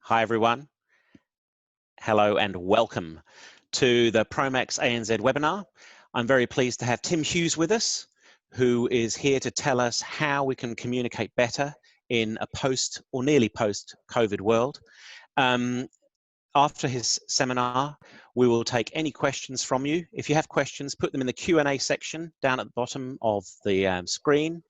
Hi everyone. Hello and welcome to the Promax ANZ webinar. I'm very pleased to have Tim Hughes with us, who is here to tell us how we can communicate better in a post or nearly post-COVID world. After his seminar, we will take any questions from you. If you have questions, put them in the Q&A section down at the bottom of the screen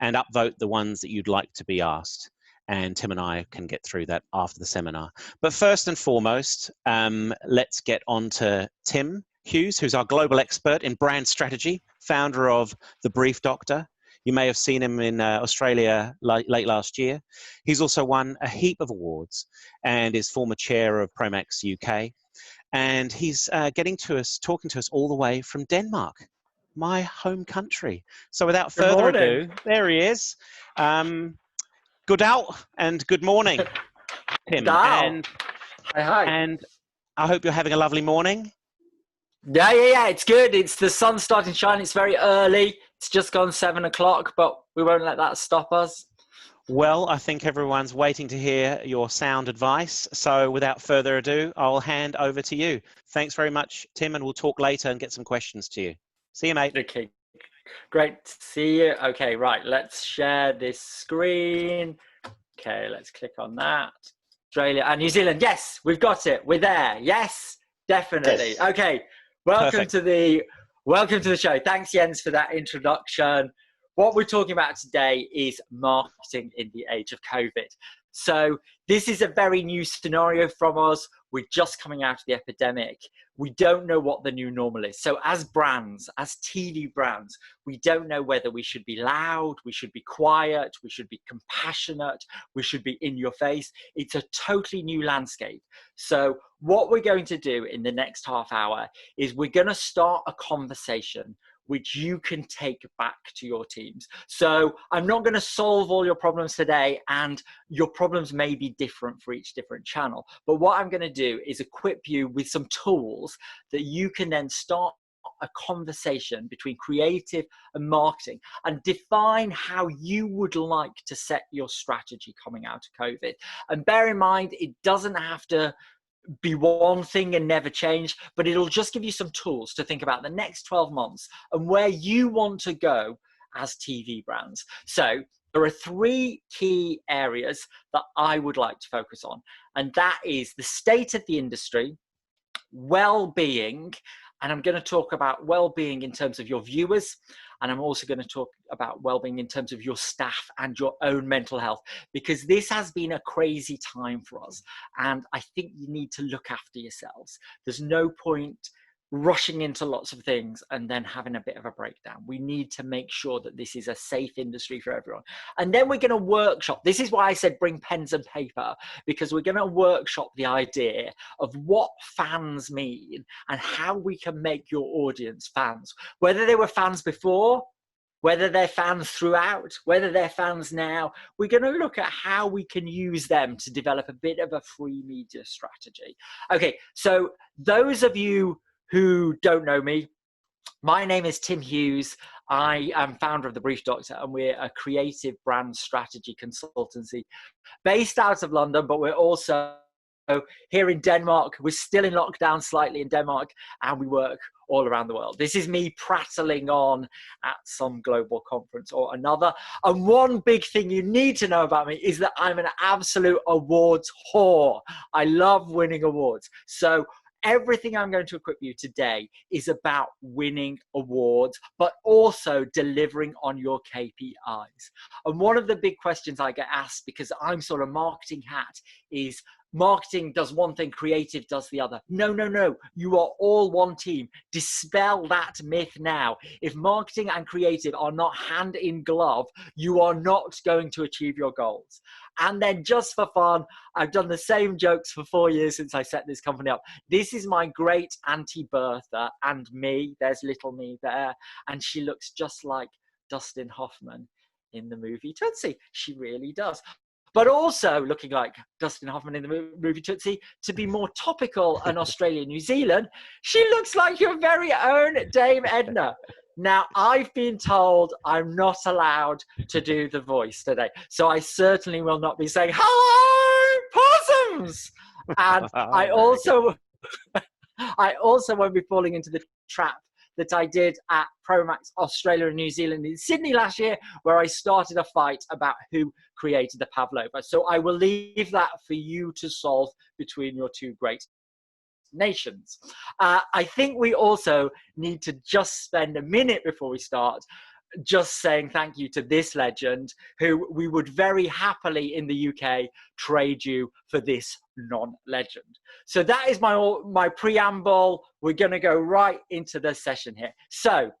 and upvote the ones that you'd like to be asked. And Tim and I can get through that after the seminar. But first and foremost, let's get on to Tim Hughes, who's our global expert in brand strategy, founder of The Brief Doctor. You may have seen him in Australia late last year. He's also won a heap of awards and is former chair of Promax UK. And he's talking to us all the way from Denmark, my home country. So without further ado, there he is. Good out and good morning, Tim. And hi. And I hope you're having a lovely morning. Yeah. It's good. The sun's starting to shine. It's very early. It's just gone 7 o'clock, but we won't let that stop us. Well, I think everyone's waiting to hear your sound advice. So without further ado, I'll hand over to you. Thanks very much, Tim, and we'll talk later and get some questions to you. See you, mate. Okay, great to see you. Okay, right, let's share this screen. Okay, let's click on that. Australia and New Zealand. Yes, we've got it. We're there. Yes, definitely. Yes. Okay, welcome to the show. Thanks, Jens, for that introduction. What we're talking about today is marketing in the age of COVID. So this is a very new scenario from us. We're just coming out of the epidemic. We don't know what the new normal is. So as brands, as TV brands, we don't know whether we should be loud, we should be quiet, we should be compassionate, we should be in your face. It's a totally new landscape. So what we're going to do in the next half hour is we're going to start a conversation which you can take back to your teams. So I'm not going to solve all your problems today, and your problems may be different for each different channel. But what I'm going to do is equip you with some tools that you can then start a conversation between creative and marketing and define how you would like to set your strategy coming out of COVID. And bear in mind, it doesn't have to be one thing and never change, but it'll just give you some tools to think about the next 12 months and where you want to go as TV brands. So there are 3 key areas that I would like to focus on, and that is the state of the industry, well-being, and I'm going to talk about well-being in terms of your viewers, and I'm also going to talk about well-being in terms of your staff and your own mental health, because this has been a crazy time for us. And I think you need to look after yourselves. There's no point rushing into lots of things and then having a bit of a breakdown. We need to make sure that this is a safe industry for everyone. And then we're going to workshop. This is why I said bring pens and paper, because we're going to workshop the idea of what fans mean and how we can make your audience fans, whether they were fans before, whether they're fans throughout, whether they're fans now. We're going to look at how we can use them to develop a bit of a free media strategy. Okay, so those of you who don't know me, my name is Tim Hughes. I am founder of The Brief Doctor, and we're a creative brand strategy consultancy based out of London, but we're also here in Denmark. We're still in lockdown slightly in Denmark, and we work all around the world. This is me prattling on at some global conference or another. And one big thing you need to know about me is that I'm an absolute awards whore. I love winning awards. So everything I'm going to equip you today is about winning awards, but also delivering on your KPIs. And one of the big questions I get asked, because I'm sort of marketing hat, is marketing does one thing, creative does the other. No. You are all one team. Dispel that myth now. If marketing and creative are not hand in glove, you are not going to achieve your goals. And then just for fun, I've done the same jokes for 4 years since I set this company up. This is my great auntie Bertha and me. There's little me there. And she looks just like Dustin Hoffman in the movie Tootsie. She really does. But also looking like Dustin Hoffman in the movie Tootsie, to be more topical in Australia, New Zealand, she looks like your very own Dame Edna. Now, I've been told I'm not allowed to do the voice today, so I certainly will not be saying, "Hello, possum!" crumbs. And I also won't be falling into the trap that I did at Promax Australia and New Zealand in Sydney last year, where I started a fight about who created the pavlova. So I will leave that for you to solve between your two great nations. I think we also need to just spend a minute before we start just saying thank you to this legend, who we would very happily in the UK trade you for this non-legend. So that is my preamble. We're going to go right into the session here. So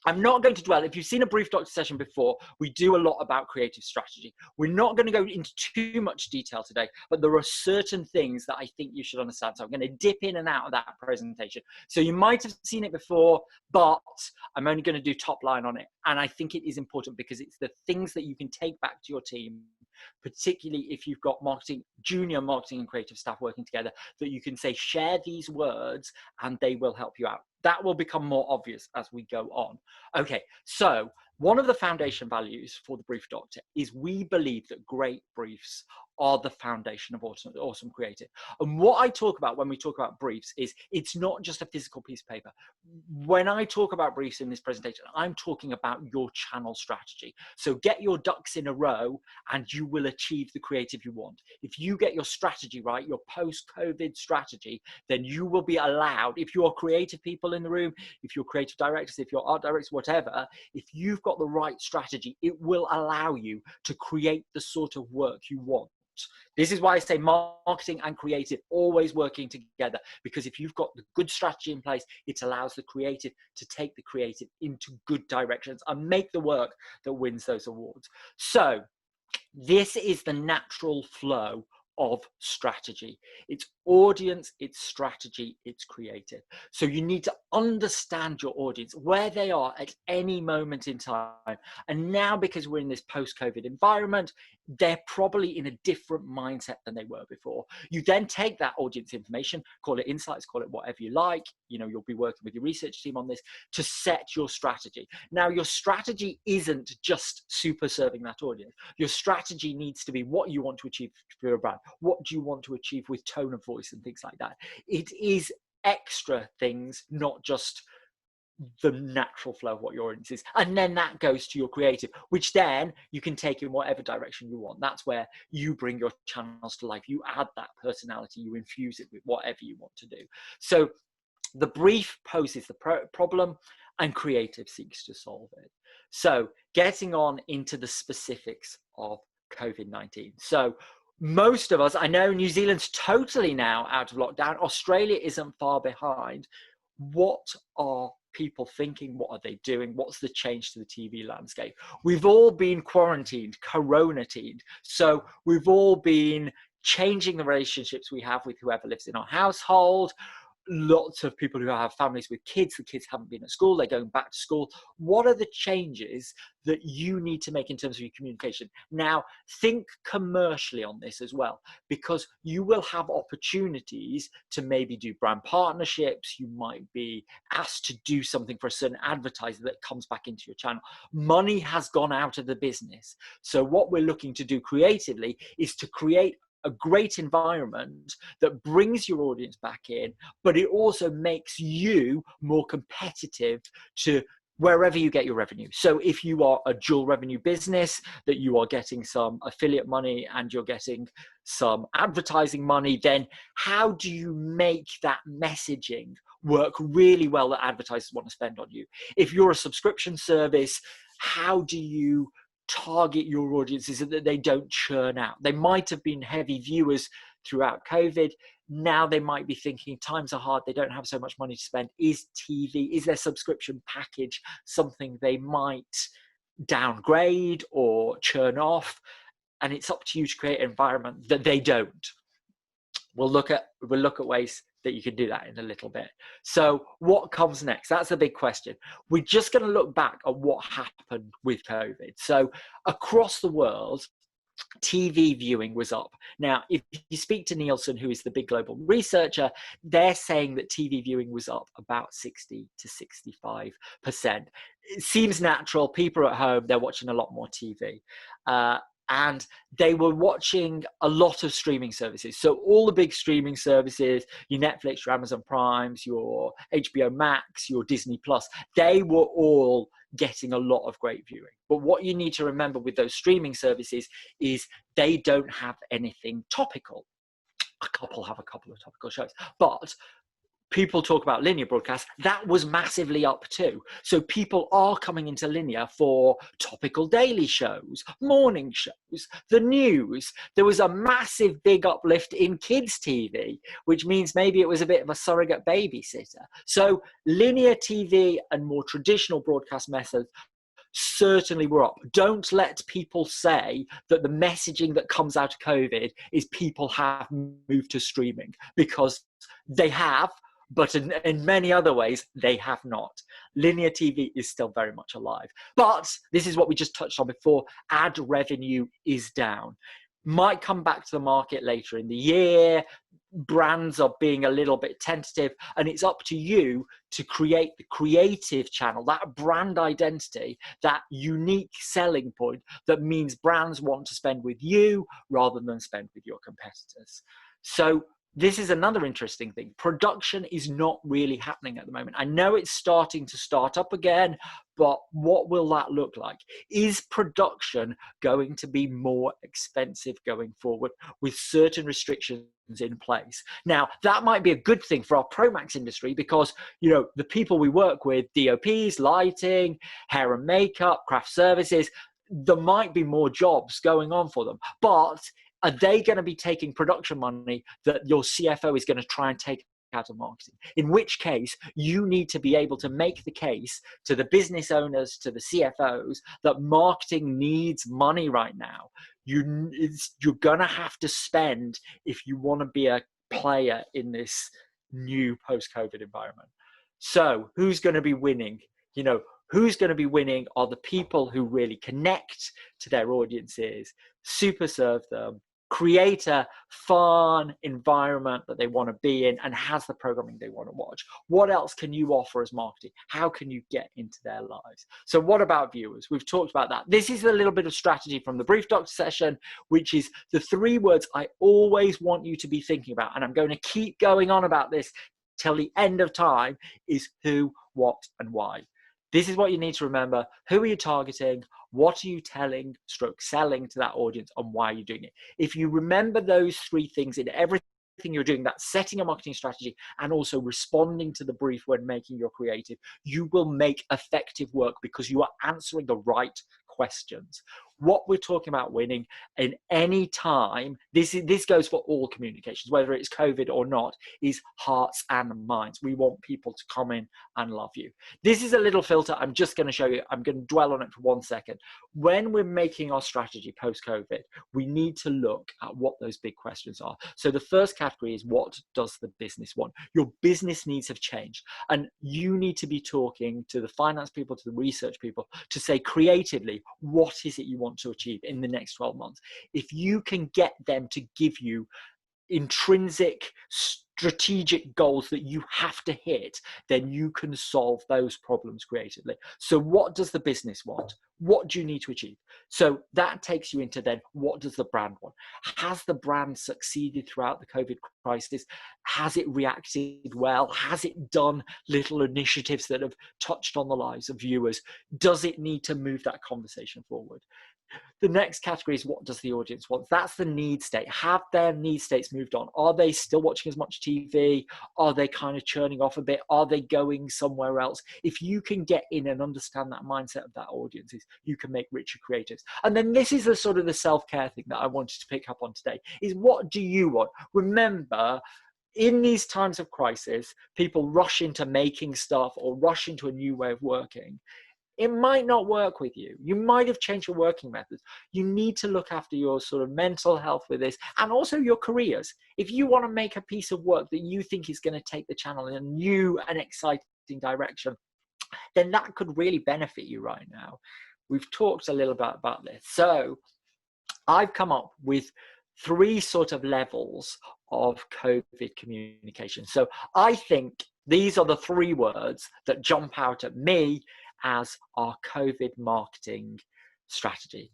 I'm not going to dwell. If you've seen a brief doctor session before, we do a lot about creative strategy. We're not going to go into too much detail today, but there are certain things that I think you should understand. So I'm going to dip in and out of that presentation. So you might have seen it before, but I'm only going to do top line on it. And I think it is important because it's the things that you can take back to your team, particularly if you've got junior marketing and creative staff working together, that you can say, share these words and they will help you out. That will become more obvious as we go on. Okay, so one of the foundation values for the Brief Doctor is we believe that great briefs are the foundation of awesome creative. And what I talk about when we talk about briefs is it's not just a physical piece of paper. When I talk about briefs in this presentation, I'm talking about your channel strategy. So get your ducks in a row and you will achieve the creative you want. If you get your strategy right, your post-COVID strategy, then you will be allowed, if you're creative people in the room, if you're creative directors, if you're art directors, whatever, if you've got the right strategy, it will allow you to create the sort of work you want. This is why I say marketing and creative always working together, because if you've got the good strategy in place, it allows the creative to take the creative into good directions and make the work that wins those awards. So this is the natural flow of strategy. It's audience, it's strategy, it's creative. So you need to understand your audience, where they are at any moment in time. And now, because we're in this post-COVID environment, they're probably in a different mindset than they were before. You then take that audience information, call it insights, call it whatever you like. You know, you'll be working with your research team on this to set your strategy. Now, your strategy isn't just super serving that audience. Your strategy needs to be what you want to achieve for your brand. What do you want to achieve with tone of voice and things like that? It is extra things, not just the natural flow of what your audience is. And then that goes to your creative, which then you can take in whatever direction you want. That's where you bring your channels to life. You add that personality, you infuse it with whatever you want to do. So the brief poses the problem and creative seeks to solve it. So getting on into the specifics of COVID-19. So most of us, I know New Zealand's totally now out of lockdown. Australia isn't far behind. What are people thinking? What are they doing? What's the change to the TV landscape? We've all been quarantined, coronatine. So we've all been changing the relationships we have with whoever lives in our household. Lots of people who have families with kids, the kids haven't been at school, they're going back to school. What are the changes that you need to make in terms of your communication? Now, think commercially on this as well, because you will have opportunities to maybe do brand partnerships. You might be asked to do something for a certain advertiser that comes back into your channel. Money has gone out of the business. So what we're looking to do creatively is to create a great environment that brings your audience back in, but it also makes you more competitive to wherever you get your revenue. So if you are a dual revenue business, that you are getting some affiliate money and you're getting some advertising money, then how do you make that messaging work really well that advertisers want to spend on you? If you're a subscription service, how do you target your audiences so that they don't churn out? They might have been heavy viewers throughout COVID. Now they might be thinking times are hard, they don't have so much money to spend. Is TV, is their subscription package something they might downgrade or churn off? And it's up to you to create an environment that they don't. We'll look at ways that you can do that in a little bit. So what comes next? That's a big question. We're just going to look back at what happened with COVID. So across the world, TV viewing was up. Now, if you speak to Nielsen, who is the big global researcher, they're saying that TV viewing was up about 60 to 65%. It seems natural. People are at home, they're watching a lot more TV. and they were watching a lot of streaming services. So all the big streaming services, your Netflix, your Amazon Primes, your HBO Max, your Disney Plus, they were all getting a lot of great viewing. But what you need to remember with those streaming services is they don't have anything topical. A couple have a couple of topical shows, but people talk about linear broadcast, that was massively up too. So people are coming into linear for topical daily shows, morning shows, the news. There was a massive big uplift in kids TV, which means maybe it was a bit of a surrogate babysitter. So linear TV and more traditional broadcast methods certainly were up. Don't let people say that the messaging that comes out of COVID is people have moved to streaming, because they have, but in many other ways, they have not. Linear TV is still very much alive. But this is what we just touched on before. Ad revenue is down. Might come back to the market later in the year. Brands are being a little bit tentative, and it's up to you to create the creative channel, that brand identity, that unique selling point that means brands want to spend with you rather than spend with your competitors. So this is another interesting thing. Production is not really happening at the moment. I know it's starting to start up again, but what will that look like? Is production going to be more expensive going forward with certain restrictions in place? Now, that might be a good thing for our Promax industry, because, you know, the people we work with, DOPs, lighting, hair and makeup, craft services, there might be more jobs going on for them. But are they going to be taking production money that your CFO is going to try and take out of marketing? In which case, you need to be able to make the case to the business owners, to the CFOs, that marketing needs money right now. You're going to have to spend if you want to be a player in this new post-COVID environment. So who's going to be winning? You know, who's going to be winning are the people who really connect to their audiences, super serve them, create a fun environment that they want to be in, and has the programming they want to watch. What else can you offer as marketing? How can you get into their lives? So what about viewers? We've talked about that. This is a little bit of strategy from the Brief Doctor session, which is the 3 words I always want you to be thinking about. And I'm going to keep going on about this till the end of time, is who, what, and why. This is what you need to remember. Who are you targeting? What are you telling, selling to that audience, and why are you doing it? If you remember those 3 things in everything you're doing, that's setting a marketing strategy and also responding to the brief when making your creative, you will make effective work because you are answering the right questions. What we're talking about winning in any time, this goes for all communications, whether it's COVID or not, is hearts and minds. We want people to come in and love you. This is a little filter I'm just going to show you. I'm going to dwell on it for 1 second. When we're making our strategy post-COVID, we need to look at what those big questions are. So the first category is, what does the business want? Your business needs have changed, and you need to be talking to the finance people, to the research people, to say creatively, what is it you want to achieve in the next 12 months? If you can get them to give you intrinsic strategic goals that you have to hit, then you can solve those problems creatively. So what does the business want? What do you need to achieve? So that takes you into then, what does the brand want? Has the brand succeeded throughout the COVID crisis? Has it reacted well? Has it done little initiatives that have touched on the lives of viewers? Does it need to move that conversation forward? The next category is, what does the audience want? That's the need state. Have their need states moved on? Are they still watching as much TV? Are they kind of churning off a bit? Are they going somewhere else? If you can get in and understand that mindset of that audience, you can make richer creatives. And then this is the sort of the self-care thing that I wanted to pick up on today, is what do you want? Remember, in these times of crisis, people rush into making stuff or rush into a new way of working. It might not work with you. You might have changed your working methods. You need to look after your sort of mental health with this, and also your careers. If you want to make a piece of work that you think is going to take the channel in a new and exciting direction, then that could really benefit you right now. We've talked a little bit about this. So I've come up with 3 sort of levels of COVID communication. So I think these are the 3 words that jump out at me as our COVID marketing strategy: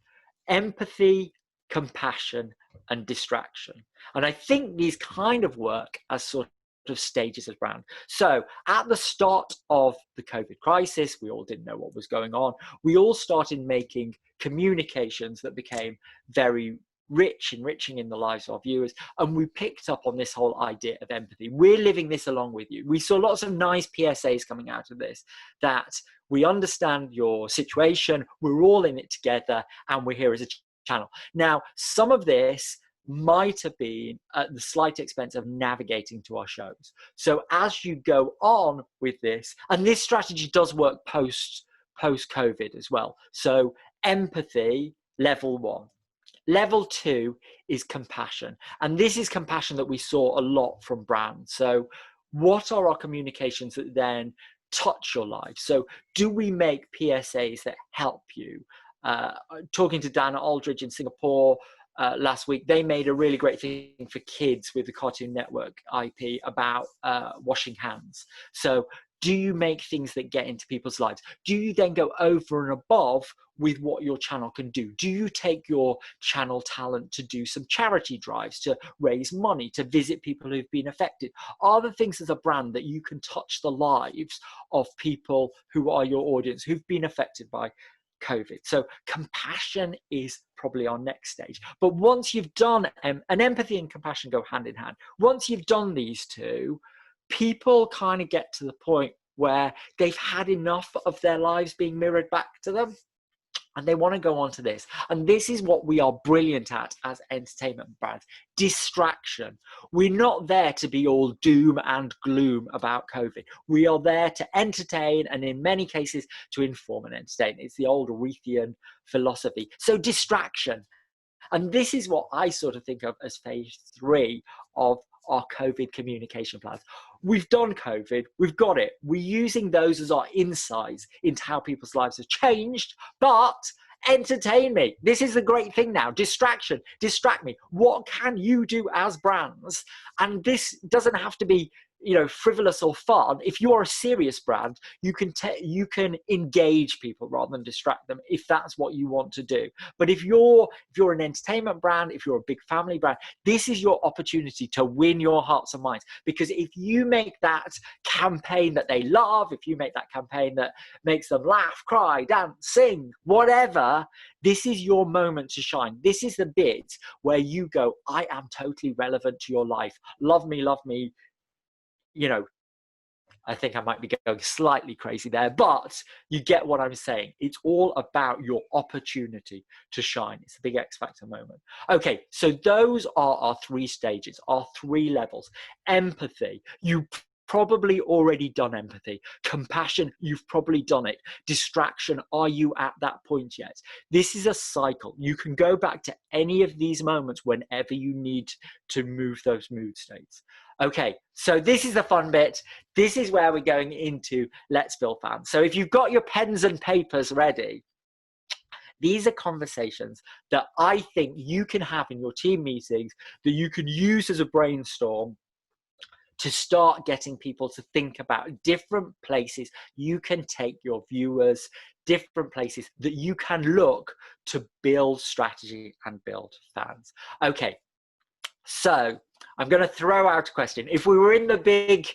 empathy, compassion, and distraction. And I think these kind of work as sort of stages of brand. So at the start of the COVID crisis, we all didn't know what was going on. We all started making communications that became very rich, enriching in the lives of our viewers. And we picked up on this whole idea of empathy. We're living this along with you. We saw lots of nice PSAs coming out of this, that we understand your situation, we're all in it together, and we're here as a channel. Now, some of this might have been at the slight expense of navigating to our shows. So as you go on with this, and this strategy does work post-COVID as well. So empathy, level 1. Level 2 is compassion. And this is compassion that we saw a lot from brands. So what are our communications that then touch your life? So do we make PSAs that help you? Talking to Dana Aldridge in Singapore last week, they made a really great thing for kids with the Cartoon Network IP about washing hands. So do you make things that get into people's lives? Do you then go over and above with what your channel can do? Do you take your channel talent to do some charity drives, to raise money, to visit people who've been affected? Are there things as a brand that you can touch the lives of people who are your audience, who've been affected by COVID? So compassion is probably our next stage. But once you've done, and empathy and compassion go hand in hand, once you've done these two, people kind of get to the point where they've had enough of their lives being mirrored back to them, and they want to go on to this. And this is what we are brilliant at as entertainment brands: distraction. We're not there to be all doom and gloom about COVID. We are there to entertain, and in many cases to inform and entertain. It's the old Arethian philosophy. So distraction. And this is what I sort of think of as phase 3 of our COVID communication plans. We've done COVID, we've got it. We're using those as our insights into how people's lives have changed, but entertain me. This is the great thing now. Distraction, distract me. What can you do as brands? And this doesn't have to be, you know, frivolous or fun. If you are a serious brand, you can engage people rather than distract them, if that's what you want to do. But if you're an entertainment brand, if you're a big family brand, this is your opportunity to win your hearts and minds. Because if you make that campaign that they love, if you make that campaign that makes them laugh, cry, dance, sing, whatever, this is your moment to shine. This is the bit where you go, I am totally relevant to your life. Love me, love me. You know, I think I might be going slightly crazy there, but you get what I'm saying. It's all about your opportunity to shine. It's a big X Factor moment. Okay, so those are our 3 stages, our 3 levels. Empathy, you probably already done empathy. Compassion, you've probably done it. Distraction, are you at that point yet? This is a cycle. You can go back to any of these moments whenever you need to move those mood states. Okay, so this is the fun bit. This is where we're going into Let's Build Fans. So if you've got your pens and papers ready, these are conversations that I think you can have in your team meetings, that you can use as a brainstorm to start getting people to think about different places you can take your viewers, different places that you can look to build strategy and build fans. Okay, so I'm going to throw out a question. If we were in the big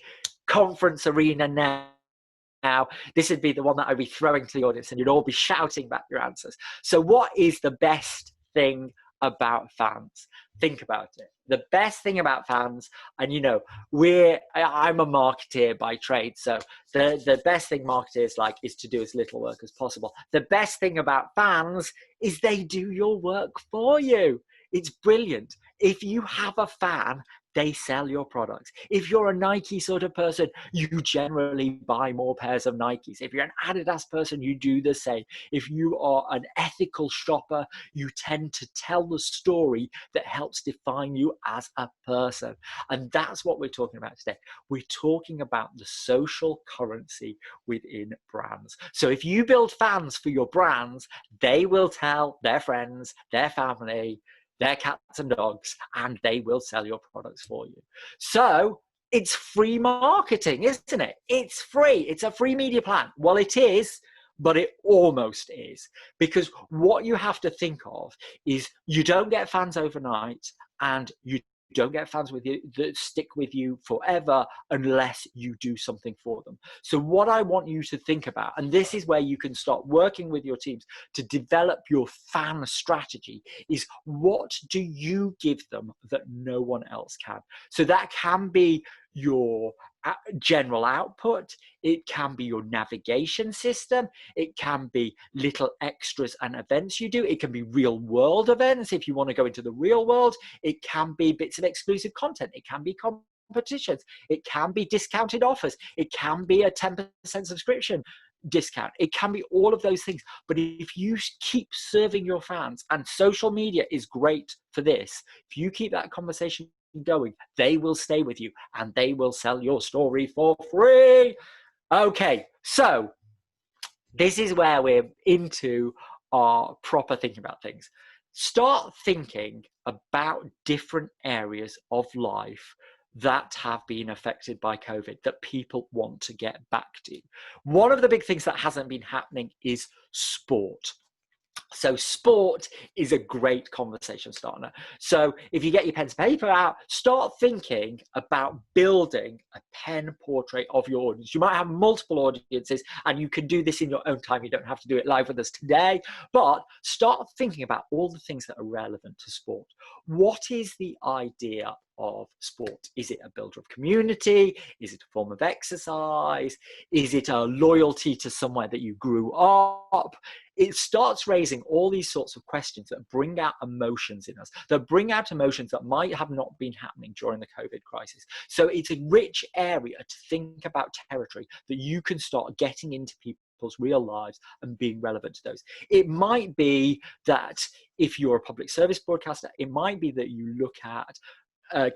conference arena now, this would be the one that I'd be throwing to the audience and you'd all be shouting back your answers. So what is the best thing about fans? Think about it. The best thing about fans, and you know, I'm a marketeer by trade, so the best thing marketers like is to do as little work as possible. The best thing about fans is they do your work for you. It's brilliant. If you have a fan, they sell your products. If you're a Nike sort of person, you generally buy more pairs of Nikes. If you're an Adidas person, you do the same. If you are an ethical shopper, you tend to tell the story that helps define you as a person. And that's what we're talking about today. We're talking about the social currency within brands. So if you build fans for your brands, they will tell their friends, their family, their cats and dogs, and they will sell your products for you. So it's free marketing, isn't it? It's free. It's a free media plan. Well, it is, but it almost is. Because what you have to think of is you don't get fans overnight, and you don't get fans with you that stick with you forever unless you do something for them. So what I want you to think about, and this is where you can start working with your teams to develop your fan strategy, is what do you give them that no one else can? So that can be your general output, it can be your navigation system, it can be little extras and events you do, it can be real world events if you want to go into the real world, it can be bits of exclusive content, it can be competitions, it can be discounted offers, it can be a 10% subscription discount, it can be all of those things. But if you keep serving your fans, and social media is great for this, if you keep that conversation going, they will stay with you and they will sell your story for free. Okay, so this is where we're into our proper thinking about things. Start thinking about different areas of life that have been affected by COVID that people want to get back to. One of the big things that hasn't been happening is sport. So sport is a great conversation starter. So if you get your pen and paper out, start thinking about building a pen portrait of your audience. You might have multiple audiences, and you can do this in your own time. You don't have to do it live with us today, but start thinking about all the things that are relevant to sport. What is the idea of sport? Is it a builder of community? Is it a form of exercise? Is it a loyalty to somewhere that you grew up? It starts raising all these sorts of questions that bring out emotions in us, that bring out emotions that might have not been happening during the COVID crisis. So it's a rich area to think about territory that you can start getting into people's real lives and being relevant to those. It might be that if you're a public service broadcaster, it might be that you look at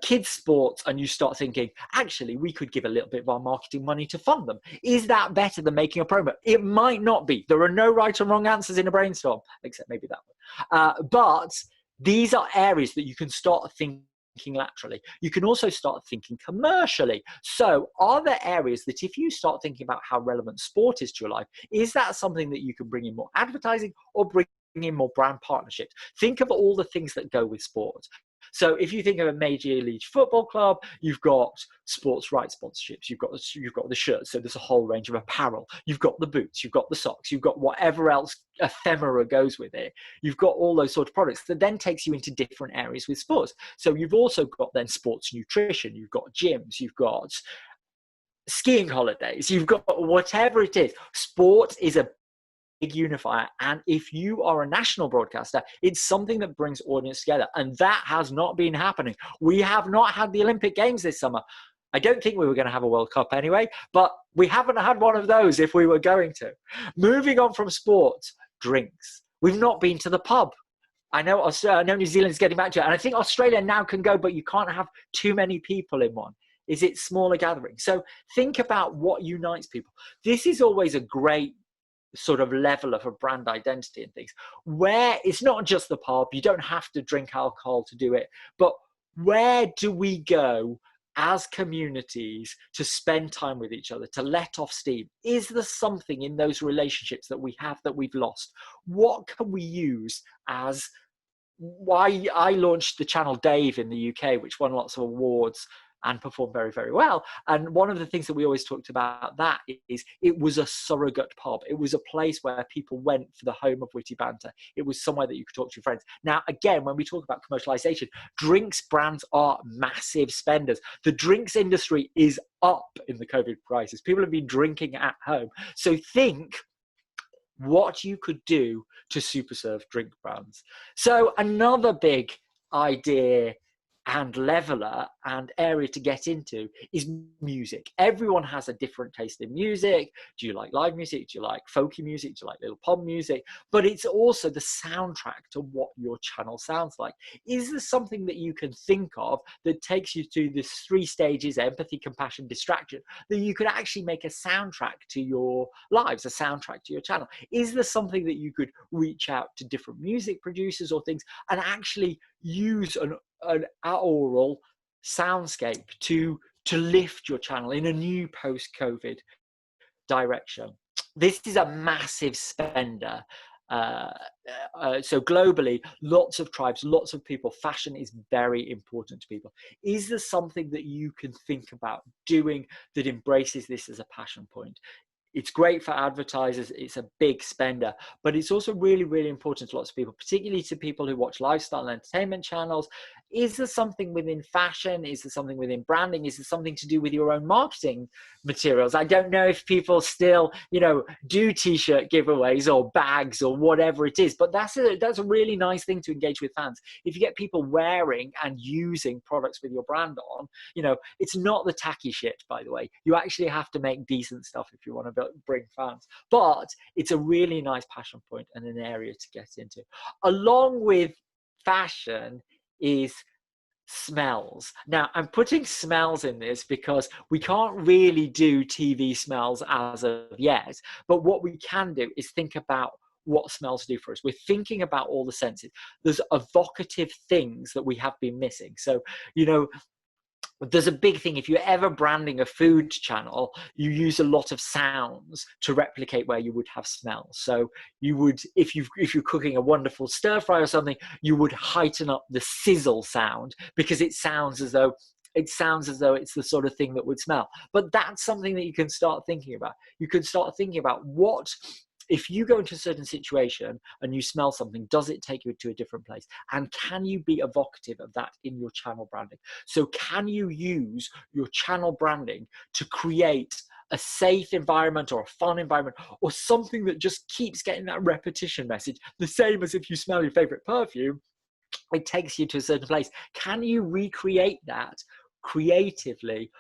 kids sports and you start thinking, actually, we could give a little bit of our marketing money to fund them. Is that better than making a promo? It might not be. There are no right or wrong answers in a brainstorm, except maybe that one. But these are areas that you can start thinking laterally. You can also start thinking commercially. So are there areas that if you start thinking about how relevant sport is to your life, is that something that you can bring in more advertising or bring in more brand partnerships? Think of all the things that go with sport. So if you think of a major league football club, you've got sports rights sponsorships, you've got the shirts, so there's a whole range of apparel, you've got the boots, you've got the socks, you've got whatever else ephemera goes with it. You've got all those sort of products that then takes you into different areas with sports. So you've also got then sports nutrition, you've got gyms, you've got skiing holidays, you've got whatever it is. Sport is a big unifier, and if you are a national broadcaster, it's something that brings audience together, and that has not been happening. We have not had the Olympic Games this summer. I don't think we were going to have a World Cup anyway, but we haven't had one of those if we were going to. Moving on from sports, drinks. We've not been to the pub. I know New Zealand's getting back to it, and I think Australia now can go, but you can't have too many people in one. Is it smaller gatherings? So think about what unites people. This is always a great sort of level of a brand identity and things, where it's not just the pub, you don't have to drink alcohol to do it, but where do we go as communities to spend time with each other, to let off steam? Is there something in those relationships that we have that we've lost? What can we use as why I launched the channel Dave in the UK, which won lots of awards and performed very, very well. And one of the things that we always talked about that is it was a surrogate pub. It was a place where people went for the home of witty banter. It was somewhere that you could talk to your friends. Now, again, when we talk about commercialization, drinks brands are massive spenders. The drinks industry is up in the COVID crisis. People have been drinking at home. So think what you could do to super serve drink brands. So another big idea and leveler and area to get into is music. Everyone has a different taste in music. Do you like live music? Do you like folky music? Do you like little pop music? But it's also the soundtrack to what your channel sounds like. Is there something that you can think of that takes you to this 3 stages, empathy, compassion, distraction, that you could actually make a soundtrack to your lives, a soundtrack to your channel? Is there something that you could reach out to different music producers or things and actually use an aural soundscape to lift your channel in a new post-COVID direction? this is a massive spender. So globally, lots of tribes, lots of people, fashion is very important to people. Is there something that you can think about doing that embraces this as a passion point? It's great for advertisers, it's a big spender, but it's also really, really important to lots of people, particularly to people who watch lifestyle and entertainment channels. Is there something within fashion? Is there something within branding? Is there something to do with your own marketing materials? I don't know if people still, do t-shirt giveaways or bags or whatever it is, but that's a really nice thing to engage with fans. If you get people wearing and using products with your brand on, it's not the tacky shit, by the way. You actually have to make decent stuff if you want to bring fans, but it's a really nice passion point and an area to get into. Along with fashion is smells. Now, I'm putting smells in this because we can't really do TV smells as of yet, but what we can do is think about what smells do for us. We're thinking about all the senses. There's evocative things that we have been missing. So, there's a big thing. If you're ever branding a food channel, you use a lot of sounds to replicate where you would have smells. So you would, if you're cooking a wonderful stir fry or something, you would heighten up the sizzle sound because it sounds as though it's the sort of thing that would smell. But that's something that you can start thinking about. You can start thinking about what, if you go into a certain situation and you smell something, does it take you to a different place? And can you be evocative of that in your channel branding? So can you use your channel branding to create a safe environment or a fun environment or something that just keeps getting that repetition message? The same as if you smell your favorite perfume, it takes you to a certain place. Can you recreate that creatively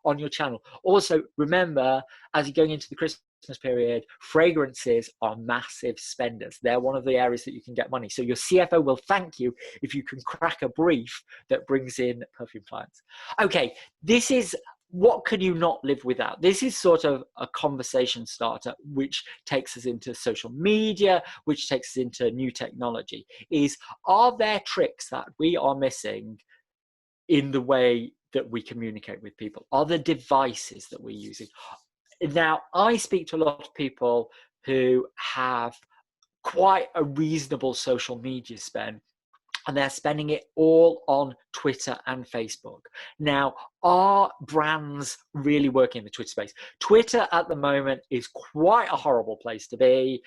on your channel? Also, remember, as you're going into the Christmas period, fragrances are massive spenders. They're one of the areas that you can get money. So your CFO will thank you if you can crack a brief that brings in perfume clients. Okay, this is what can you not live without? This is sort of a conversation starter, which takes us into social media, which takes us into new technology. Are there tricks that we are missing in the way that we communicate with people? Are there devices that we're using? Now, I speak to a lot of people who have quite a reasonable social media spend, and they're spending it all on Twitter and Facebook. Now, are brands really working in the Twitter space? Twitter at the moment is quite a horrible place to be.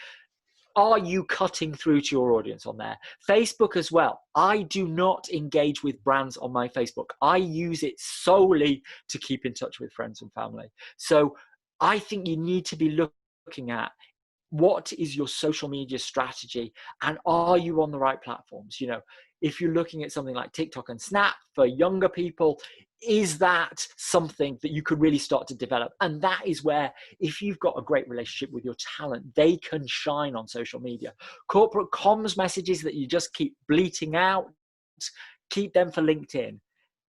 Are you cutting through to your audience on there? Facebook as well. I do not engage with brands on my Facebook. I use it solely to keep in touch with friends and family. So I think you need to be looking at what is your social media strategy and are you on the right platforms? If you're looking at something like TikTok and Snap for younger people, is that something that you could really start to develop? And that is where, if you've got a great relationship with your talent, they can shine on social media. Corporate comms messages that you just keep bleating out, keep them for LinkedIn.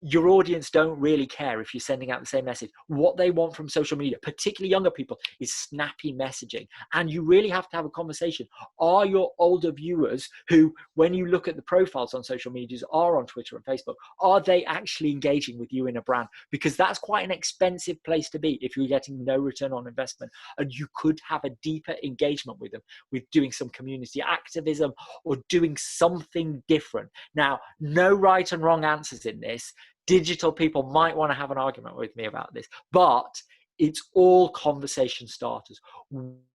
Your audience don't really care if you're sending out the same message. What they want from social media, particularly younger people, is snappy messaging. And you really have to have a conversation. Are your older viewers who, when you look at the profiles on social medias, are on Twitter and Facebook, are they actually engaging with you in a brand? Because that's quite an expensive place to be if you're getting no return on investment. And you could have a deeper engagement with them with doing some community activism or doing something different. Now, no right and wrong answers in this. Digital people might want to have an argument with me about this, but it's all conversation starters.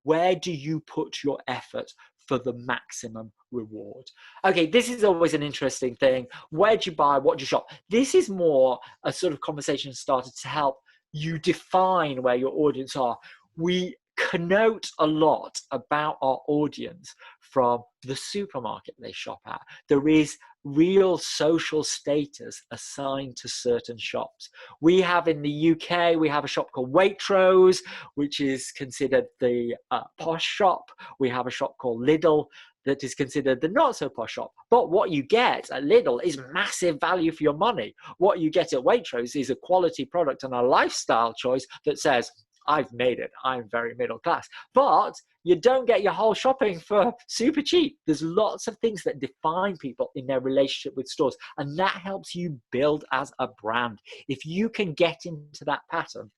Where do you put your effort for the maximum reward? Okay, this is always an interesting thing. Where do you buy? What do you shop? This is more a sort of conversation starter to help you define where your audience are. We connote a lot about our audience from the supermarket they shop at. There is real social status assigned to certain shops. We have in the UK, we have a shop called Waitrose, which is considered the posh shop. We have a shop called Lidl that is considered the not so posh shop. But what you get at Lidl is massive value for your money. What you get at Waitrose is a quality product and a lifestyle choice that says, I've made it. I'm very middle class. But you don't get your whole shopping for super cheap. There's lots of things that define people in their relationship with stores. And that helps you build as a brand. If you can get into that pattern,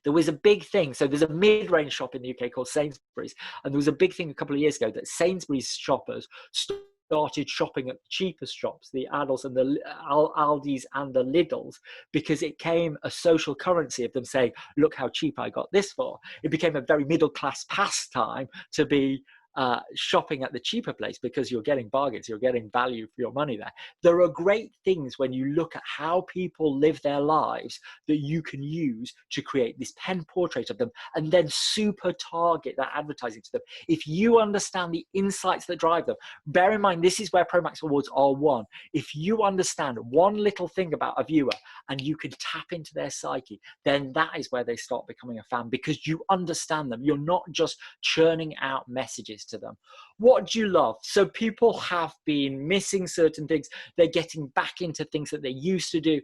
There was a big thing. So there's a mid-range shop in the UK called Sainsbury's. And there was a big thing a couple of years ago that Sainsbury's shoppers started shopping at the cheapest shops, the Adults and the Aldis and the Lidls, because it became a social currency of them saying, look how cheap I got this for. It became a very middle-class pastime to be shopping at the cheaper place because you're getting bargains, you're getting value for your money there. There are great things when you look at how people live their lives that you can use to create this pen portrait of them and then super target that advertising to them. If you understand the insights that drive them, bear in mind, this is where Promax Awards are won. If you understand one little thing about a viewer and you can tap into their psyche, then that is where they start becoming a fan, because you understand them. You're not just churning out messages to them. What do you love? So people have been missing certain things. They're getting back into things that they used to do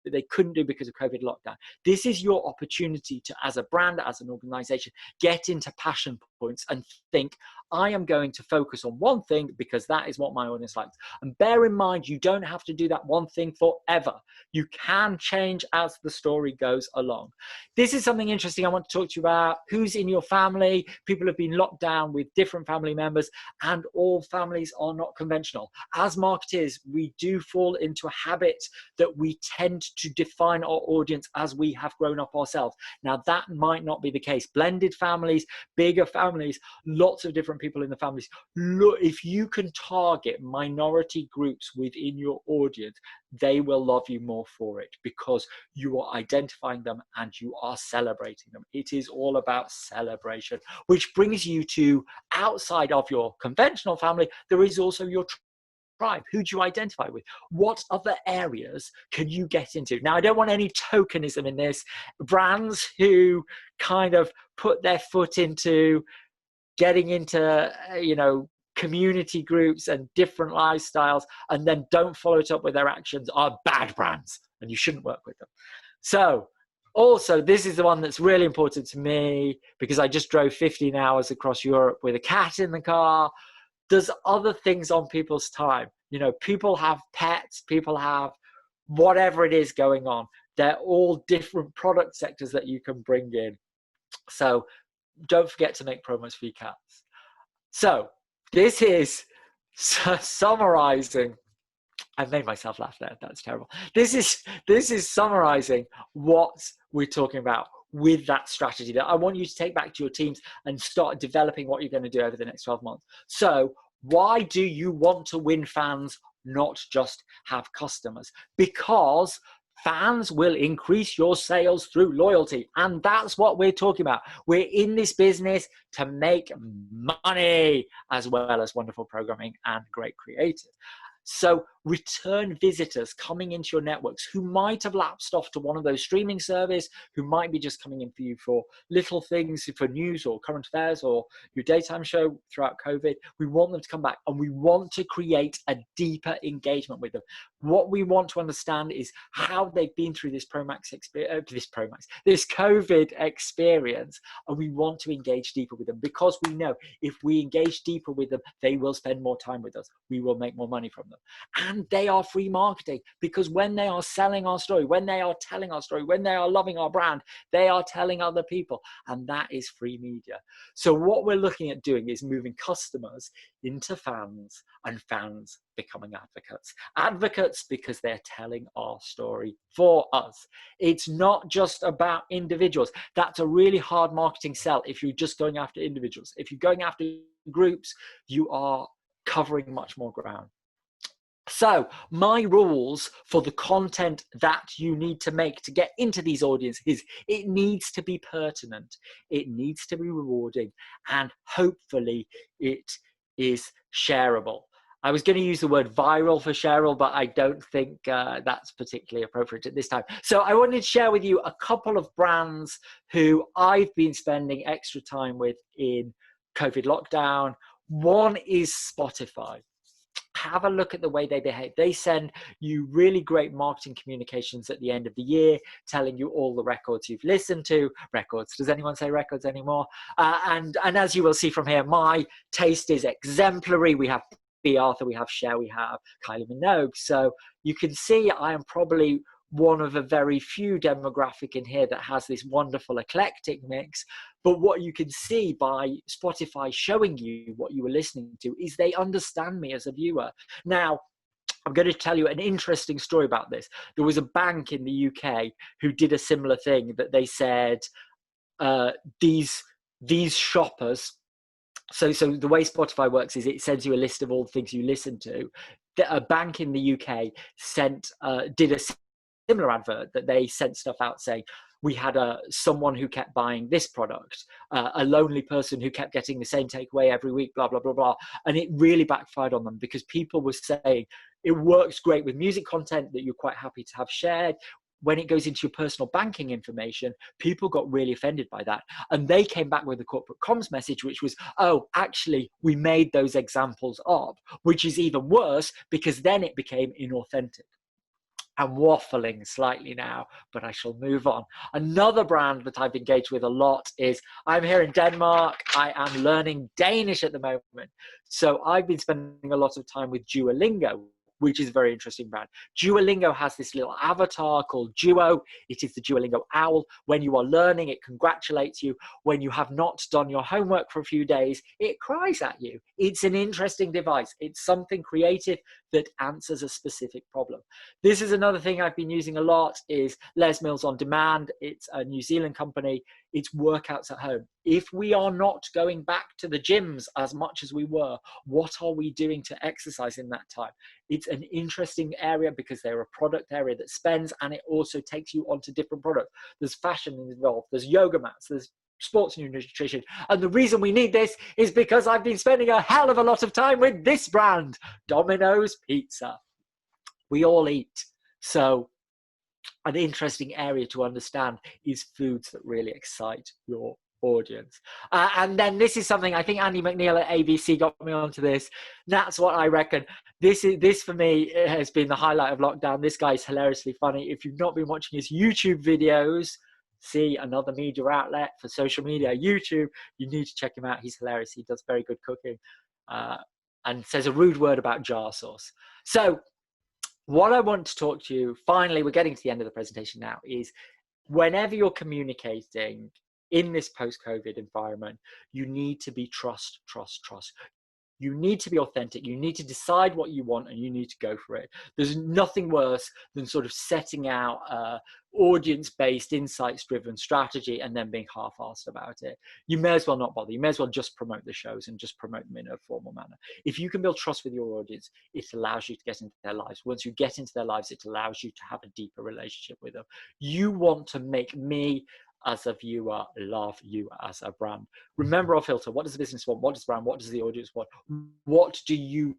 that they couldn't do because of COVID lockdown. This is your opportunity to, as a brand, as an organization, get into passion points and think, I am going to focus on one thing because that is what my audience likes. And bear in mind, you don't have to do that one thing forever. You can change as the story goes along. This is something interesting I want to talk to you about. Who's in your family? People have been locked down with different family members, and all families are not conventional. As marketers, we do fall into a habit that we tend to define our audience as we have grown up ourselves. Now, that might not be the case. Blended families, bigger families, lots of different people in the families. Look, if you can target minority groups within your audience, they will love you more for it because you are identifying them and you are celebrating them. It is all about celebration, which brings you to outside of your conventional family. There is also your tribe. Who do you identify with? What other areas can you get into? Now, I don't want any tokenism in this. Brands who kind of put their foot into getting into, community groups and different lifestyles and then don't follow it up with their actions are bad brands, and you shouldn't work with them. So also, this is the one that's really important to me because I just drove 15 hours across Europe with a cat in the car. There's other things on people's time. People have pets, people have whatever it is going on. They're all different product sectors that you can bring in. So don't forget to make promos for your cats. So this is summarizing. I made myself laugh there. That's terrible. This is summarizing what we're talking about with that strategy that I want you to take back to your teams and start developing what you're going to do over the next 12 months. So why do you want to win fans, not just have customers? Because fans will increase your sales through loyalty. And that's what we're talking about. We're in this business to make money as well as wonderful programming and great creators. So return visitors coming into your networks who might have lapsed off to one of those streaming services, who might be just coming in for you for little things, for news or current affairs or your daytime show throughout COVID. We want them to come back, and we want to create a deeper engagement with them. What we want to understand is how they've been through this COVID experience, and we want to engage deeper with them because we know if we engage deeper with them, they will spend more time with us. We will make more money from them. And they are free marketing because when they are selling our story, when they are telling our story, when they are loving our brand, they are telling other people, and that is free media. So what we're looking at doing is moving customers into fans and fans becoming advocates. Advocates because they're telling our story for us. It's not just about individuals. That's a really hard marketing sell if you're just going after individuals. If you're going after groups, you are covering much more ground. So my rules for the content that you need to make to get into these audiences is it needs to be pertinent, it needs to be rewarding, and hopefully it is shareable. I was going to use the word viral for shareable, but I don't think that's particularly appropriate at this time. So I wanted to share with you a couple of brands who I've been spending extra time with in COVID lockdown. One is Spotify. Have a look at the way they behave. They send you really great marketing communications at the end of the year, telling you all the records you've listened to. Records. Does anyone say records anymore? And as you will see from here, my taste is exemplary. We have B. Arthur, we have Cher, we have Kylie Minogue. So you can see I am probably one of a very few demographic in here that has this wonderful eclectic mix. But what you can see by Spotify showing you what you were listening to is they understand me as a viewer. Now, I'm going to tell you an interesting story about this. There was a bank in the UK who did a similar thing, that they said these shoppers. So the way Spotify works is it sends you a list of all the things you listen to. A bank in the UK did a similar advert, that they sent stuff out saying, we had someone who kept buying this product, a lonely person who kept getting the same takeaway every week, blah, blah, blah, blah. And it really backfired on them, because people were saying it works great with music content that you're quite happy to have shared. When it goes into your personal banking information, people got really offended by that. And they came back with a corporate comms message, which was, oh, actually, we made those examples up, which is even worse, because then it became inauthentic. I'm waffling slightly now, but I shall move on. Another brand that I've engaged with a lot is, I'm here in Denmark. I am learning Danish at the moment. So I've been spending a lot of time with Duolingo, which is a very interesting brand. Duolingo has this little avatar called Duo. It is the Duolingo owl. When you are learning, it congratulates you. When you have not done your homework for a few days, it cries at you. It's an interesting device. It's something creative that answers a specific problem. This is another thing I've been using a lot, is Les Mills On Demand. It's a New Zealand company. It's workouts at home. If we are not going back to the gyms as much as we were, what are we doing to exercise in that time? It's an interesting area, because they're a product area that spends, and it also takes you onto different products. There's fashion involved, there's yoga mats, there's sports nutrition. And the reason we need this is because I've been spending a hell of a lot of time with this brand, Domino's Pizza. We all eat. So an interesting area to understand is foods that really excite your audience. And then this is something I think Andy McNeil at ABC got me onto this. That's what I reckon. This for me has been the highlight of lockdown. This guy is hilariously funny. If you've not been watching his YouTube videos, see, another media outlet for social media, YouTube, you need to check him out. He's hilarious. He does very good cooking, and says a rude word about jar sauce. So what I want to talk to you, finally, we're getting to the end of the presentation now, is whenever you're communicating in this post-COVID environment, you need to be trust. You need to be authentic. You need to decide what you want, and you need to go for it. There's nothing worse than sort of setting out audience-based, insights-driven strategy and then being half-assed about it. You may as well not bother. You may as well just promote the shows and just promote them in a formal manner. If you can build trust with your audience, it allows you to get into their lives. Once you get into their lives, it allows you to have a deeper relationship with them. You want to make me, as a viewer, love you as a brand. Remember our filter. What does the business want? What does the brand? What does the audience want? What do you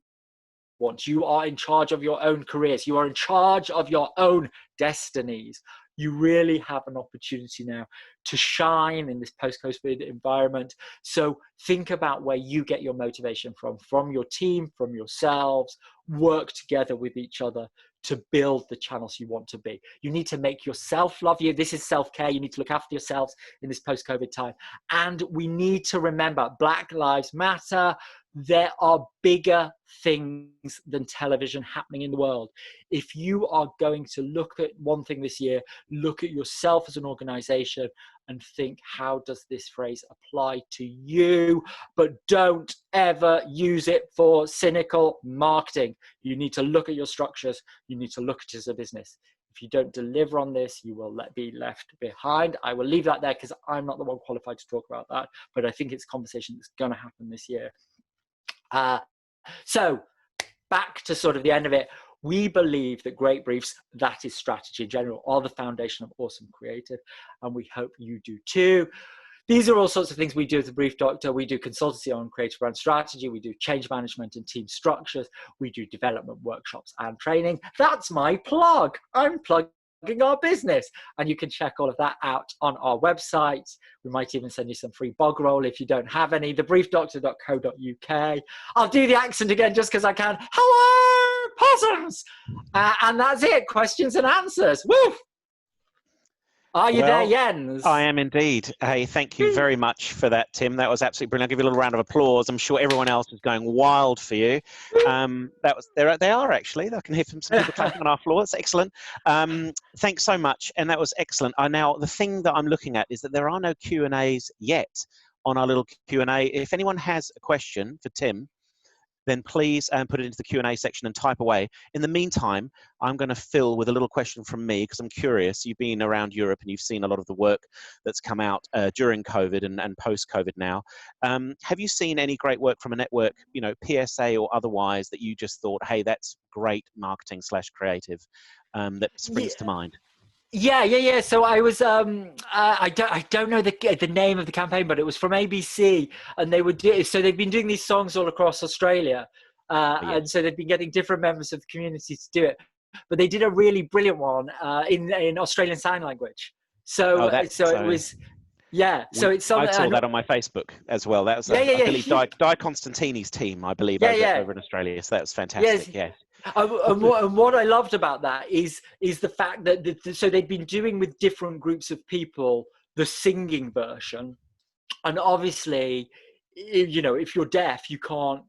want? You are in charge of your own careers. You are in charge of your own destinies. You really have an opportunity now to shine in this post-COVID environment. So think about where you get your motivation from your team, from yourselves. Work together with each other to build the channels you want to be. You need to make yourself love you. This is self-care. You need to look after yourselves in this post-COVID time. And we need to remember, Black Lives Matter. There are bigger things than television happening in the world. If you are going to look at one thing this year, look at yourself as an organization and think, how does this phrase apply to you? But don't ever use it for cynical marketing. You need to look at your structures. You need to look at it as a business. If you don't deliver on this, you will be left behind. I will leave that there because I'm not the one qualified to talk about that, but I think it's a conversation that's going to happen this year. So back to sort of the end of it, we believe that great briefs, that is strategy in general, are the foundation of awesome creative, and we hope you do too. These are all sorts of things we do as a Brief Doctor. We do consultancy on creative brand strategy. We do change management and team structures. We do development workshops and training. That's my plug. I'm plugging our business, and you can check all of that out on our website. We might even send you some free bog roll if you don't have any, thebriefdoctor.co.uk. I'll do the accent again just because I can. Hello, possums! And that's it, questions and answers. Woo! Are you there, Well, Jens? I am indeed. Hey, thank you very much for that, Tim. That was absolutely brilliant. I'll give you a little round of applause. I'm sure everyone else is going wild for you. They are actually. I can hear some people clapping on our floor. That's excellent. Thanks so much, and that was excellent. Now the thing that I'm looking at is that there are no Q&As yet on our little Q&A. If anyone has a question for Tim, then please put it into the Q&A section and type away. In the meantime, I'm going to fill with a little question from me because I'm curious. You've been around Europe and you've seen a lot of the work that's come out during COVID and post-COVID now. Have you seen any great work from a network, PSA or otherwise, that you just thought, hey, that's great marketing / creative that springs to mind? Yeah. So I was, I don't know the name of the campaign, but it was from ABC, and so they've been doing these songs all across Australia, and so they've been getting different members of the community to do it. But they did a really brilliant one in Australian Sign Language. So it was. Yeah, so it's something. I saw that on my Facebook as well. That was, I believe, Di Constantini's team, I believe, over in Australia. So that was fantastic. Yes. And what I loved about that is the fact that so they'd been doing with different groups of people the singing version, and obviously, if you're deaf, you can't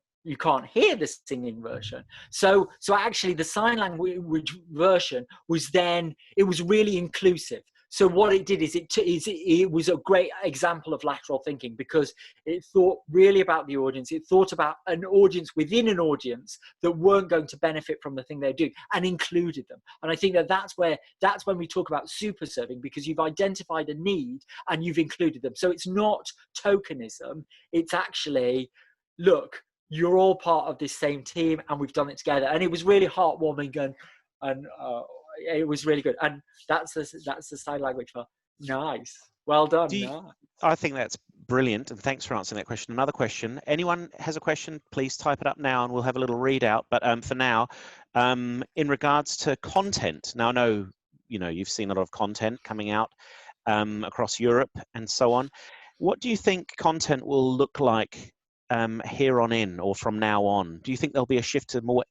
hear the singing version. So actually, the sign language version was really inclusive. So what it did is it was a great example of lateral thinking, because it thought really about the audience. It thought about an audience within an audience that weren't going to benefit from the thing they're doing, and included them. And I think that's when we talk about super serving, because you've identified a need and you've included them. So it's not tokenism. It's actually, look, you're all part of this same team and we've done it together. And it was really heartwarming and it was really good. And that's the sign language for nice. Well done. I think that's brilliant, and thanks for answering that question. Another question. Anyone has a question, please type it up now and we'll have a little readout. But for now, in regards to content, now I know you've seen a lot of content coming out across Europe and so on. What do you think content will look like here on in, or from now on? Do you think there'll be a shift to more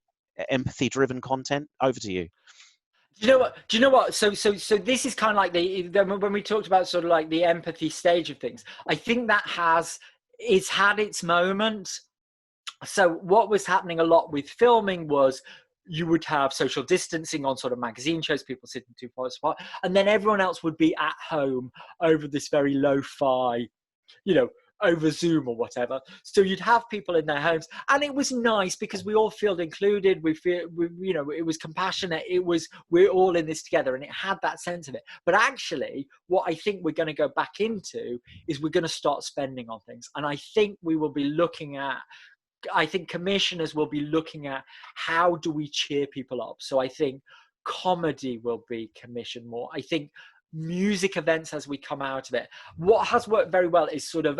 empathy-driven content? Over to you. Do you know what? So this is kind of like when we talked about sort of like the empathy stage of things. I think it's had its moment. So what was happening a lot with filming was you would have social distancing on sort of magazine shows, people sitting too far apart, and then everyone else would be at home over this very lo-fi, over Zoom or whatever. So you'd have people in their homes, and it was nice because we all feel included. It was compassionate. We're all in this together, and it had that sense of it. But actually, what I think we're going to go back into is we're going to start spending on things. And I think we will be looking at, I think commissioners will be looking at, how do we cheer people up? So I think comedy will be commissioned more. I think music events as we come out of it. What has worked very well is sort of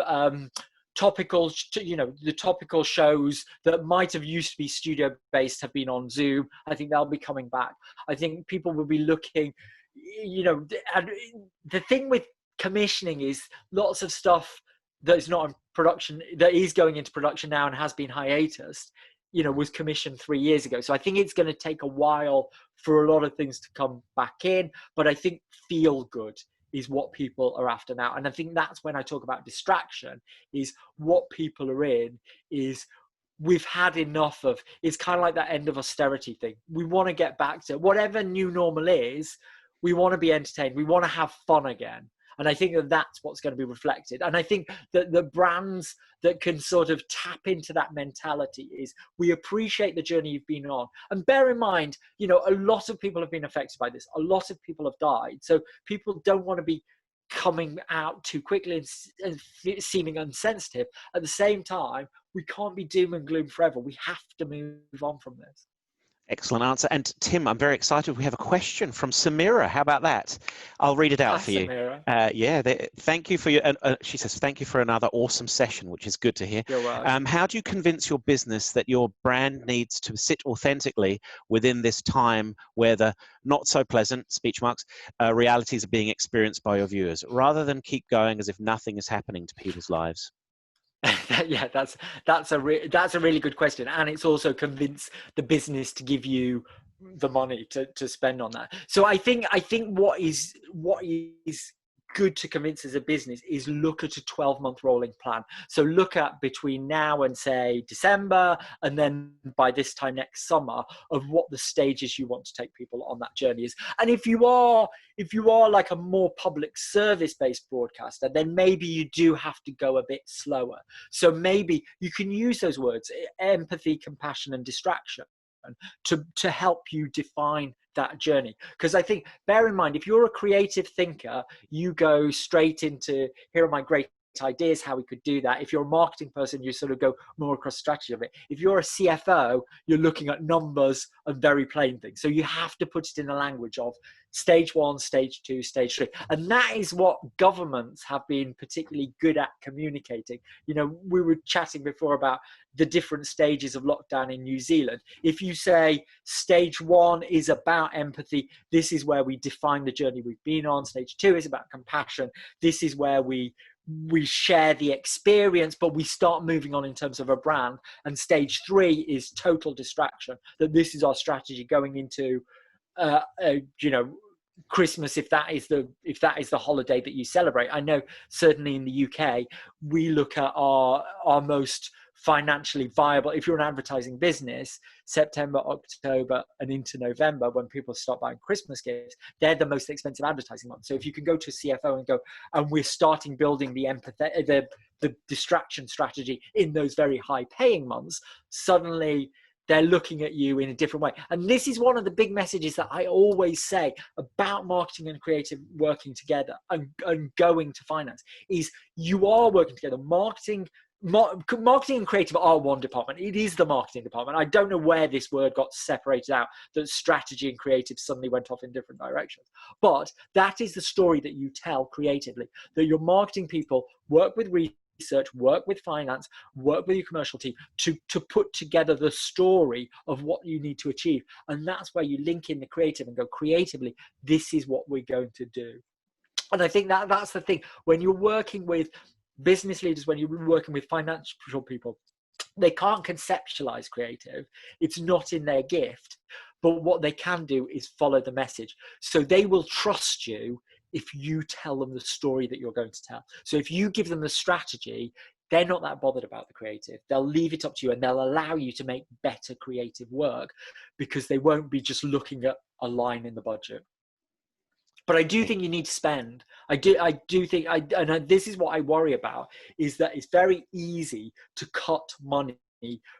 topical, the topical shows that might have used to be studio based have been on Zoom. I think they'll be coming back. I think people will be looking, and the thing with commissioning is lots of stuff that's not in production, that is going into production now and has been hiatus, was commissioned 3 years ago. So I think it's going to take a while for a lot of things to come back in, but I think feel good is what people are after now. And I think that's when I talk about distraction, is what people are in is, we've had enough of, it's kind of like that end of austerity thing. We want to get back to whatever new normal is. We want to be entertained. We want to have fun again. And I think that's what's going to be reflected. And I think that the brands that can sort of tap into that mentality is, we appreciate the journey you've been on. And bear in mind, a lot of people have been affected by this. A lot of people have died. So people don't want to be coming out too quickly and seeming insensitive. At the same time, we can't be doom and gloom forever. We have to move on from this. Excellent answer. And Tim, I'm very excited. We have a question from Samira. How about that? I'll read it out for you. Thank you for your. She says, "Thank you for another awesome session," which is good to hear. You're welcome. How do you convince your business that your brand needs to sit authentically within this time where the not so pleasant speech marks realities are being experienced by your viewers, rather than keep going as if nothing is happening to people's lives? Yeah, that's a really good question, and it's also convince the business to give you the money to spend on that. So I think what is good to convince as a business is look at a 12-month rolling plan. So look at between now and say December, and then by this time next summer, of what the stages you want to take people on that journey is. And if you are like a more public service based broadcaster, then maybe you do have to go a bit slower. So maybe you can use those words, empathy, compassion, and distraction, to help you define that journey. Because I think, bear in mind, if you're a creative thinker, you go straight into, here are my great ideas how we could do that. If you're a marketing person, you sort of go more across strategy of it. If you're a CFO, you're looking at numbers and very plain things. So you have to put it in the language of stage 1, stage 2, stage 3. And that is what governments have been particularly good at communicating. You know, we were chatting before about the different stages of lockdown in New Zealand. If you say stage 1 is about empathy, this is where we define the journey we've been on. Stage 2 is about compassion. This is where we share the experience, but we start moving on in terms of a brand. And stage 3 is total distraction, that this is our strategy going into Christmas, if that is the holiday that you celebrate. I know certainly in the UK, we look at our most financially viable, if you're an advertising business, September, October, and into November, when people start buying Christmas gifts, they're the most expensive advertising months. So if you can go to a CFO and go, and we're starting building the empathy, the distraction strategy in those very high paying months, suddenly they're looking at you in a different way. And this is one of the big messages that I always say about marketing and creative working together and going to finance, is you are working together. Marketing and creative are one department. It is the marketing department. I don't know where this word got separated out, that strategy and creative suddenly went off in different directions. But that is the story that you tell creatively, that your marketing people work with research, work with finance, work with your commercial team to put together the story of what you need to achieve. And that's where you link in the creative and go, creatively, this is what we're going to do. And I think that's the thing. When you're working with business leaders, when you're working with financial people, they can't conceptualize creative. It's not in their gift. But what they can do is follow the message. So they will trust you if you tell them the story that you're going to tell. So if you give them the strategy, they're not that bothered about the creative. They'll leave it up to you, and they'll allow you to make better creative work, because they won't be just looking at a line in the budget. But I do think you need to spend. I do think, and this is what I worry about, is that it's very easy to cut money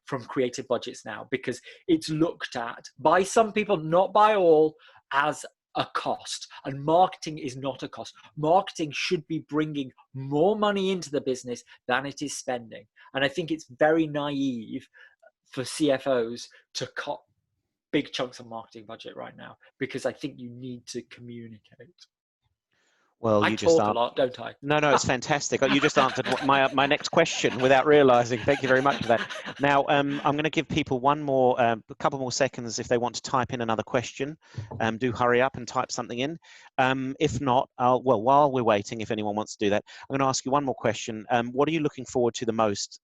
from creative budgets now, because it's looked at by some people, not by all, as a cost. And marketing is not a cost. Marketing should be bringing more money into the business than it is spending. And I think it's very naive for CFOs to cut big chunks of marketing budget right now, because I think you need to communicate. Well, I talk a lot, don't I? No, it's fantastic. You just answered my next question without realising. Thank you very much for that. Now, I'm going to give people a couple more seconds if they want to type in another question. Do hurry up and type something in. If not, while we're waiting, if anyone wants to do that, I'm going to ask you one more question. What are you looking forward to the most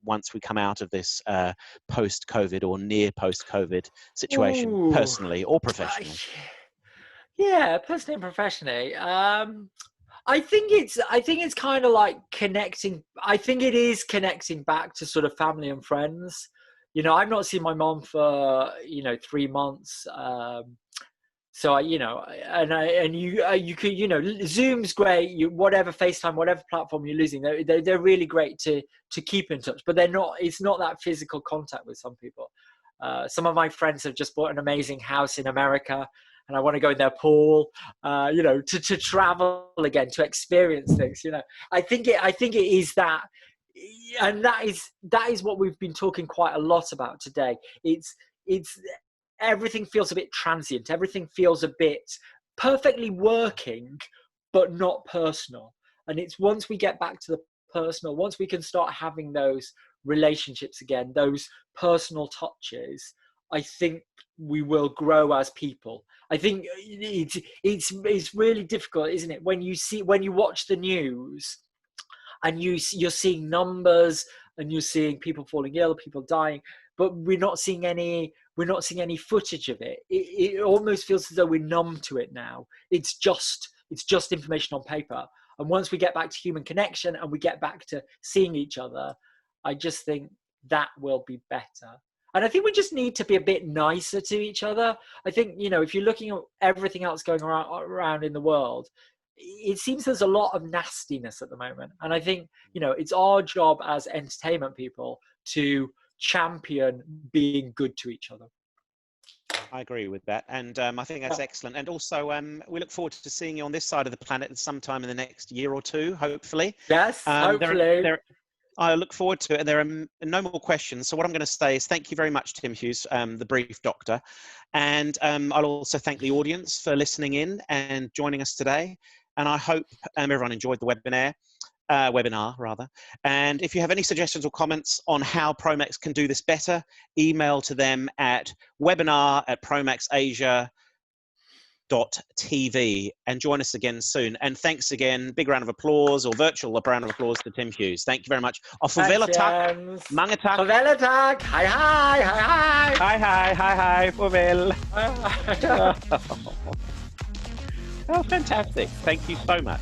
once we come out of this post-COVID or near post-COVID situation, personally or professionally? Yeah, personally and professionally. I think it's kind of like connecting. I think it is connecting back to sort of family and friends. You know, I've not seen my mom for 3 months. So you could, Zoom's great. Whatever FaceTime, whatever platform you're using, they're really great to keep in touch. But they're not. It's not that physical contact with some people. Some of my friends have just bought an amazing house in America, and I want to go in their pool, to travel again, to experience things. I think it is that, and that is what we've been talking quite a lot about today. It's everything feels a bit transient. Everything feels a bit perfectly working, but not personal. And it's once we get back to the personal, once we can start having those relationships again, those personal touches, I think we will grow as people. I think it's really difficult, isn't it? When you watch the news and you're seeing numbers and you're seeing people falling ill, people dying, but we're not seeing any we're not seeing any footage of it. It almost feels as though we're numb to it now. It's just information on paper. And once we get back to human connection and we get back to seeing each other, I just think that will be better. And I think we just need to be a bit nicer to each other. I think, you know, if you're looking at everything else going around in the world, it seems there's a lot of nastiness at the moment. And I think, you know, it's our job as entertainment people to champion being good to each other. I agree with that. And I think that's excellent. And also, we look forward to seeing you on this side of the planet sometime in the next year or two, hopefully. Yes, hopefully. I look forward to it, and there are no more questions. So what I'm going to say is thank you very much, Tim Hughes, the brief doctor. And I'll also thank the audience for listening in and joining us today. And I hope everyone enjoyed the webinar rather. And if you have any suggestions or comments on how Promax can do this better, email to them at webinar@promaxasia.tv and join us again soon. And thanks again. Big round of applause, or virtual round of applause, to Tim Hughes. Thank you very much. Forvelatak, mangatak. Forvelatak. Hi, hi, hi, hi. Hi, hi, hi, hi, Forvel. Oh, fantastic. Thank you so much.